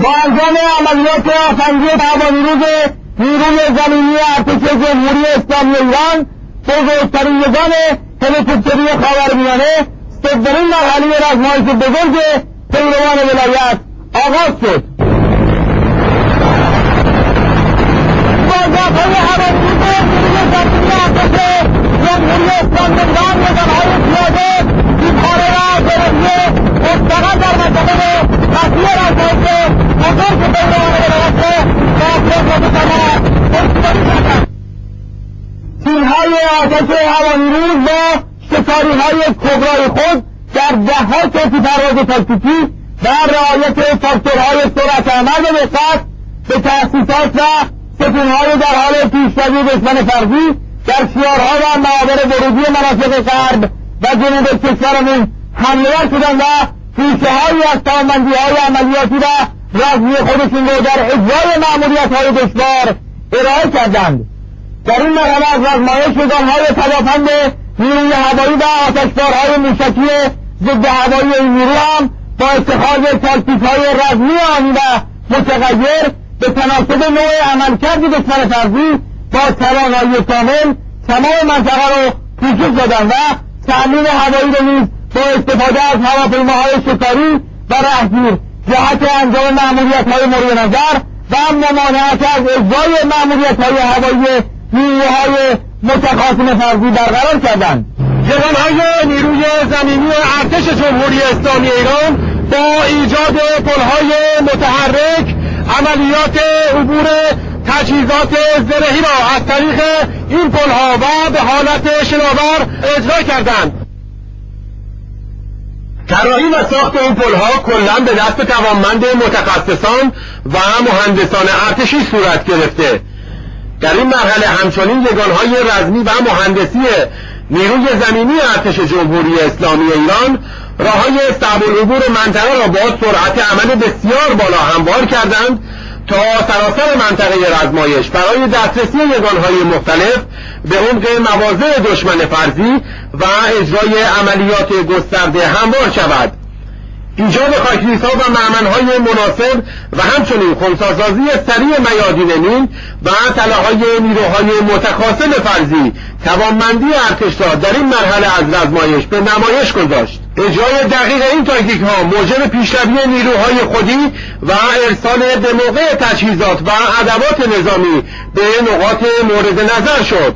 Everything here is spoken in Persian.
با انجام عملیات آفنگی نیروی زمینی ارتش جمهوری اسلامی ایران بزرگترین یگان هلیکوپتری خاورمیانه سومین مرحله آزمایش بزرگ پیروان ولایت آغاز شد. بازداشت‌های هوانیروز نیروی زمینی ارتش جمهوری اسلامی ایران نظام‌های پیاده بیپاره و گروهی مستقل در منطقه مسیر آزمایش بزرگ پیروان ولایت تیم‌های آتش هوانیروز با شکاری‌های کبرای خود در ده‌ها کیفی پرواز تاکتیکی و رعایت فاکتورهای سرعت عمل و دقت به تأسیسات و ستون‌های در حال پیشروی دشمن فرضی در شیارها و معابر ورودی مناطق غرب و جنوب کشورمون حمله‌ور شدند و پیشه‌هایی از توانمندی‌های عملیاتی و رزمی خودشون رو در اجرای مأموریت‌های دشوار ارائه کردند. در این مرحله از آزمایش نظام‌های پدافند نیروی هوایی و آتشبارهای موشکی ضد هوایی این نیرو هم با اتخاذ تاکتیک‌های رزمی آنی و متغیر به تناسب نوع عملکرد دشمن فرضی با توانایی کامل تمام منطقه رو پوشش دادند و تأمین هوایی رو نیز با استفاده از هواپیماهای شکاری و رهگیر جهت انجام مأموریت‌های مورد نظر و ممانعت از اجرای مأموریت‌های هوایی نیروهای متخاصم فرضی برقرار کردند. جوانهای نیروی زمینی ارتش جمهوری اسلامی ایران با ایجاد پل‌های متحرک عملیات عبور تجهیزات زرهی را از طریق این پل‌ها و به حالت شناور اجرا کردند. طراحی و ساخت این پل‌ها کلاً به دست توانمند متخصصان و مهندسان ارتشی صورت گرفته. در این مرحله همچنین یگانهای رزمی و مهندسی نیروی زمینی ارتش جمهوری اسلامی ایران راههای صعب العبور منطقه را با سرعت عمل بسیار بالا هموار کردند تا سراسر منطقه رزمایش برای دسترسی یگانهای مختلف به عمق مواضع دشمن فرضی و اجرای عملیات گسترده هموار شود. ایجاد خاکریزها و مأمن‌های مناسب و همچنین خنثی‌سازی سریع میادین مین و تلاهای نیروهای متخاصم فرضی توانمندی ارتش را در این مرحله از رزمایش به نمایش گذاشت. اجرای دقیق این تاکتیک ها موجب پیشروی نیروهای خودی و ارسال به موقع تجهیزات و ادوات نظامی به نقاط مورد نظر شد.